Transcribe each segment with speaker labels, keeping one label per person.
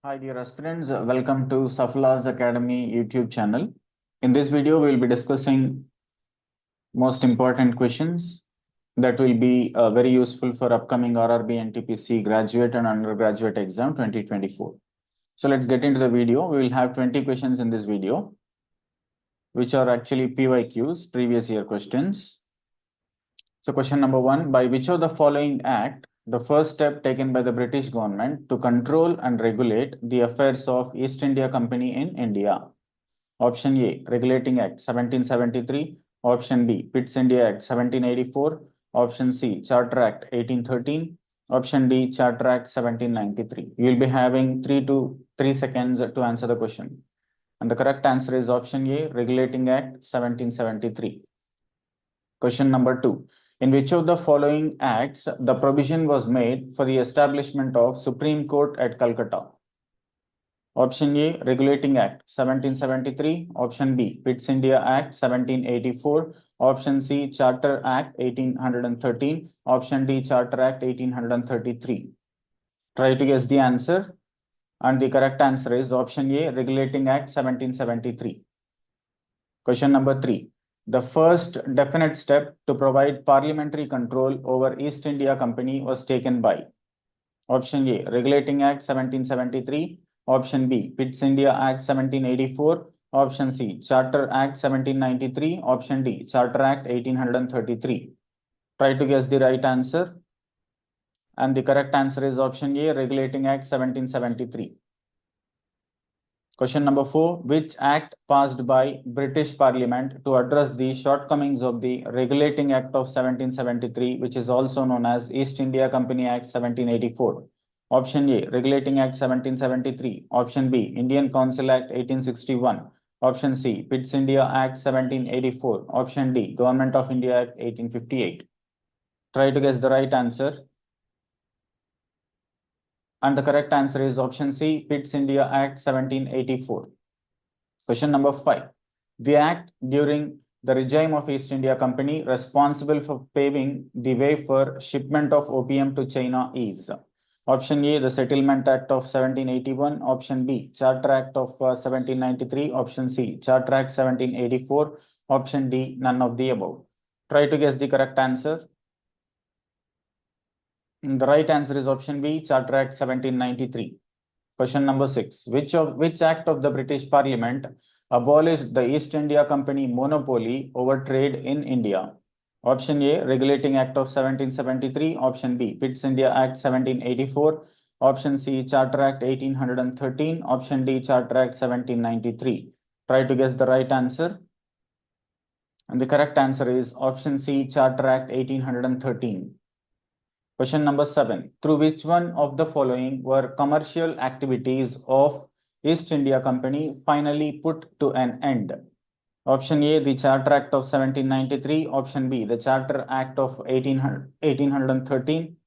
Speaker 1: Hi dear aspirants, welcome to Safala's Academy YouTube channel. In this video, we will be discussing most important questions that will be very useful for upcoming RRB NTPC graduate and undergraduate exam 2024. So let's get into the video. We will have 20 questions in this video, which are actually PYQs, previous year questions. So question number 1, by which of the following act the first step taken by the British government to control and regulate the affairs of East India Company in India? Option A, Regulating Act 1773. Option B, Pitt's India Act 1784. Option C, Charter Act 1813. Option D, Charter Act 1793. You will be having 3 seconds to answer the question. And the correct answer is option A, Regulating Act 1773. Question number 2. In which of the following acts the provision was made for the establishment of Supreme Court at Calcutta? Option A, Regulating Act 1773. Option B, Pitt's India Act 1784. Option C, Charter Act 1813. Option D, Charter Act 1833. Try to guess the answer. And the correct answer is option A, Regulating Act 1773. Question number 3. The first definite step to provide parliamentary control over East India Company was taken by option A, Regulating Act 1773. Option B, Pitt's India Act 1784. Option C, Charter Act 1793. Option D, Charter Act 1833. Try to guess the right answer. And the correct answer is option A, Regulating Act 1773. Question number 4. Which act passed by British Parliament to address the shortcomings of the Regulating Act of 1773, which is also known as East India Company Act 1784? Option A, Regulating Act 1773. Option B, Indian Council Act 1861. Option C, Pitt's India Act 1784. Option D, Government of India Act 1858. Try to guess the right answer. And the correct answer is option C, Pitt's India Act 1784. Question number 5. The act during the regime of East India Company responsible for paving the way for shipment of opium to China is option A, the Settlement Act of 1781. Option B, Charter Act of 1793. Option C, Charter Act 1784. Option D, none of the above. Try to guess the correct answer. The right answer is option B, Charter Act 1793. Question number 6. Which act of the British Parliament abolished the East India Company monopoly over trade in India? Option A, Regulating Act of 1773. Option B, Pitt's India Act 1784. Option C, Charter Act 1813. Option D, Charter Act 1793. Try to guess the right answer. And the correct answer is option C, Charter Act 1813. Question number 7. Through which one of the following were commercial activities of East India Company finally put to an end? Option A, the Charter Act of 1793. Option B, the Charter Act of 1813.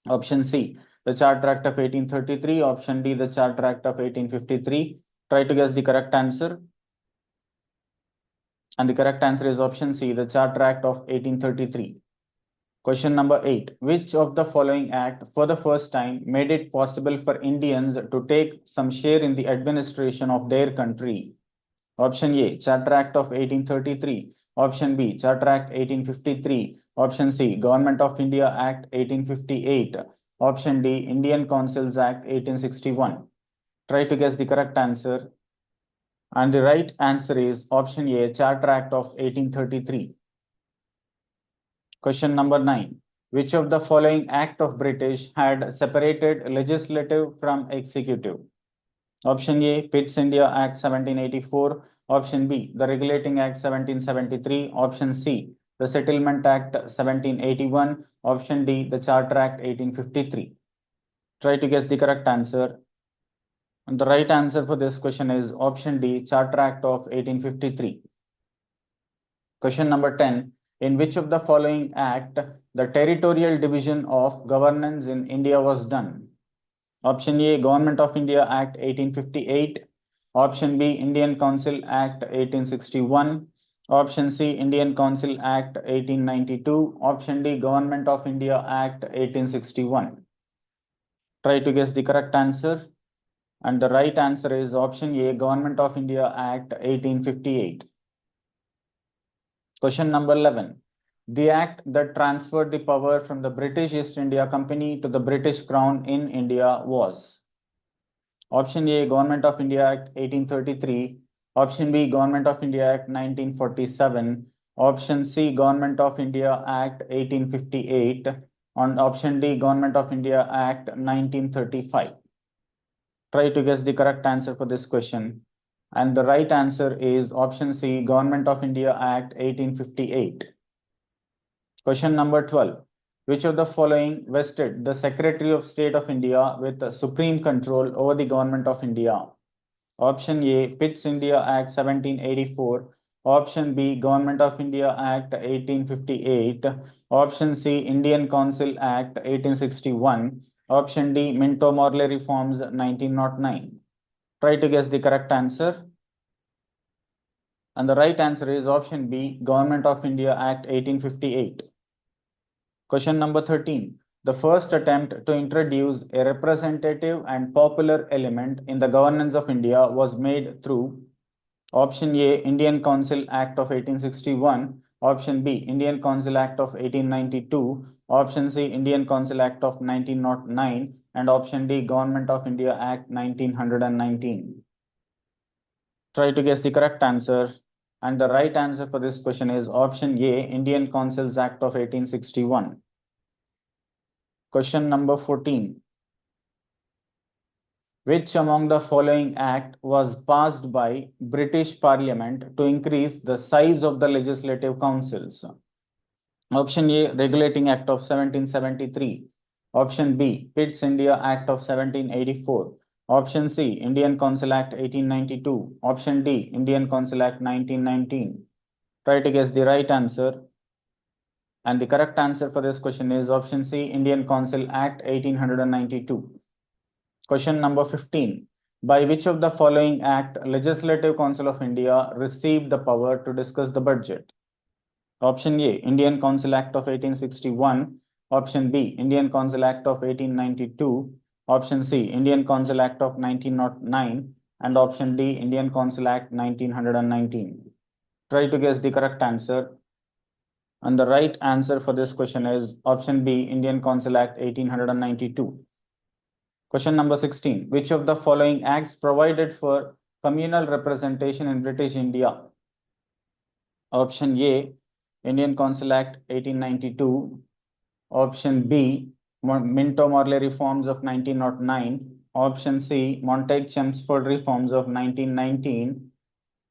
Speaker 1: Option C, the Charter Act of 1833. Option D, the Charter Act of 1853. Try to guess the correct answer. And the correct answer is option C, the Charter Act of 1833. Question number 8. Which of the following act for the first time made it possible for Indians to take some share in the administration of their country? Option A, Charter Act of 1833. Option B, Charter Act 1853. Option C, Government of India Act 1858. Option D, Indian Councils Act 1861. Try to guess the correct answer. And the right answer is option A, Charter Act of 1833. Question number 9. Which of the following act of British had separated legislative from executive? Option A, Pitt's India Act 1784. Option B, the Regulating Act 1773. Option C, the Settlement Act 1781. Option D, the Charter Act 1853. Try to guess the correct answer. And the right answer for this question is option D, Charter Act of 1853. Question number 10. In which of the following act the territorial division of governance in India was done? Option A, Government of India Act 1858. Option B, Indian Council Act 1861. Option C, Indian Council Act 1892. Option D, Government of India Act 1861. Try to guess the correct answer. And the right answer is option A, Government of India Act 1858. Question number 11. The act that transferred the power from the British East India Company to the British Crown in India was option A, Government of India Act 1833, option B, Government of India Act 1947, option C, Government of India Act 1858, and option D, Government of India Act 1935. Try to guess the correct answer for this question. And the right answer is option C, Government of India Act 1858. Question number 12. Which of the following vested the Secretary of State of India with supreme control over the Government of India? Option A, Pitt's India Act 1784. Option B, Government of India Act 1858. Option C, Indian Council Act 1861. Option D, Minto-Morley Reforms 1909. Try to guess the correct answer. And the right answer is option B, Government of India Act 1858. Question number 13. The first attempt to introduce a representative and popular element in the governance of India was made through option A, Indian Council Act of 1861, option B, Indian Council Act of 1892, option C, Indian Council Act of 1909, and option D, Government of India Act 1919. Try to guess the correct answer. And the right answer for this question is option A, Indian Councils Act of 1861. Question number 14. Which among the following act was passed by British Parliament to increase the size of the legislative councils? Option A, Regulating Act of 1773. Option B, Pitt's India Act of 1784. Option C, Indian Council Act 1892. Option D, Indian Council Act 1919. Try to guess the right answer. And the correct answer for this question is option C, Indian Council Act 1892. Question number 15. By which of the following act Legislative Council of India received the power to discuss the budget? Option A, Indian Council Act of 1861. Option B, Indian Council Act of 1892. Option C, Indian Council Act of 1909. And option D, Indian Council Act 1919. Try to guess the correct answer. And the right answer for this question is option B, Indian Council Act 1892. Question number 16. Which of the following acts provided for communal representation in British India? Option A, Indian Council Act 1892. Option B, Minto-Morley Reforms of 1909. Option C, Montague-Chelmsford Reforms of 1919.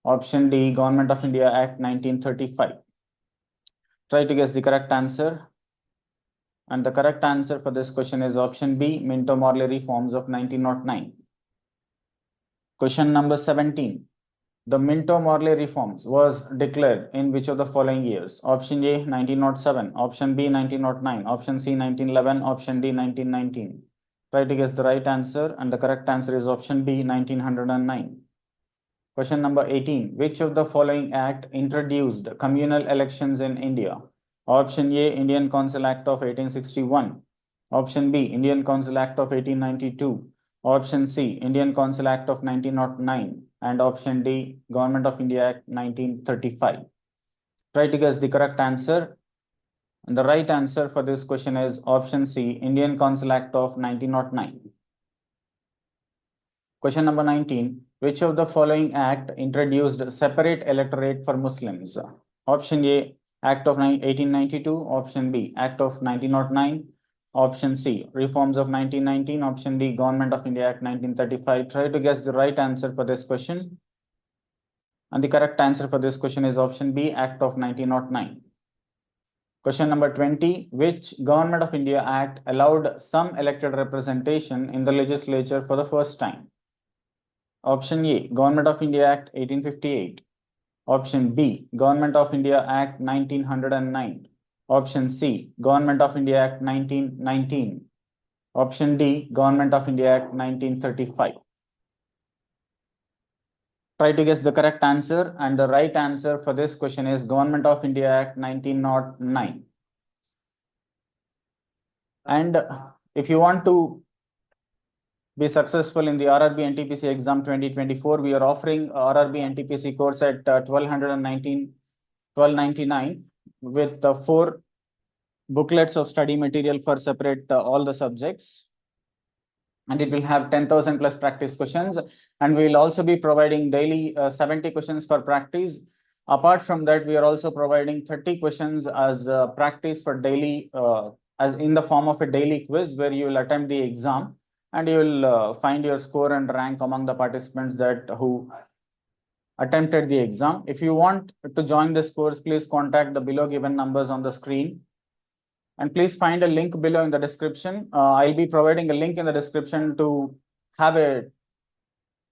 Speaker 1: Option D, Government of India Act 1935. Try to guess the correct answer. And the correct answer for this question is option B, Minto-Morley Reforms of 1909. Question number 17. The Minto-Morley Reforms was declared in which of the following years? Option A, 1907, option B, 1909, option C, 1911, option D, 1919. Try to guess the right answer, and the correct answer is option B, 1909. Question number 18. Which of the following act introduced communal elections in India? Option A, Indian Council Act of 1861. Option B, Indian Council Act of 1892. Option C, Indian Council Act of 1909. And option D, Government of India Act 1935. Try to guess the correct answer. And the right answer for this question is option C, Indian Council Act of 1909. Question number 19. Which of the following act introduced separate electorate for Muslims? Option A, Act of 1892. Option B, Act of 1909. Option C, Reforms of 1919. Option D, Government of India Act 1935. Try to guess the right answer for this question. And the correct answer for this question is option B, Act of 1909. Question number 20. Which Government of India Act allowed some elected representation in the legislature for the first time? Option A, Government of India Act 1858. Option B, Government of India Act 1909. Option C, Government of India Act 1919. Option D, Government of India Act 1935. Try to guess the correct answer, and the right answer for this question is Government of India Act 1909. And if you want to be successful in the RRB NTPC exam 2024. We are offering RRB NTPC course at 1299 with 4 booklets of study material for separate all the subjects. And it will have 10,000 plus practice questions. And we will also be providing daily 70 questions for practice. Apart from that, we are also providing 30 questions as practice for daily, as in the form of a daily quiz where you will attempt the exam and you will find your score and rank among the participants who attempted the exam. If you want to join this course, please contact the below given numbers on the screen. And please find a link below in the description. I'll be providing a link in the description to have a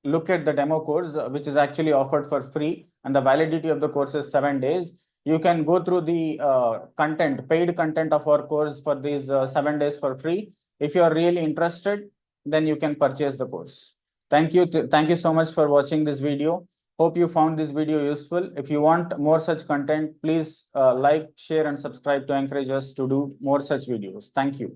Speaker 1: look at the demo course, which is actually offered for free. And the validity of the course is 7 days. You can go through the paid content of our course for these 7 days for free. If you are really interested, then you can purchase the course. Thank you. Thank you so much for watching this video. Hope you found this video useful. If you want more such content, please like, share, and subscribe to encourage us to do more such videos. Thank you.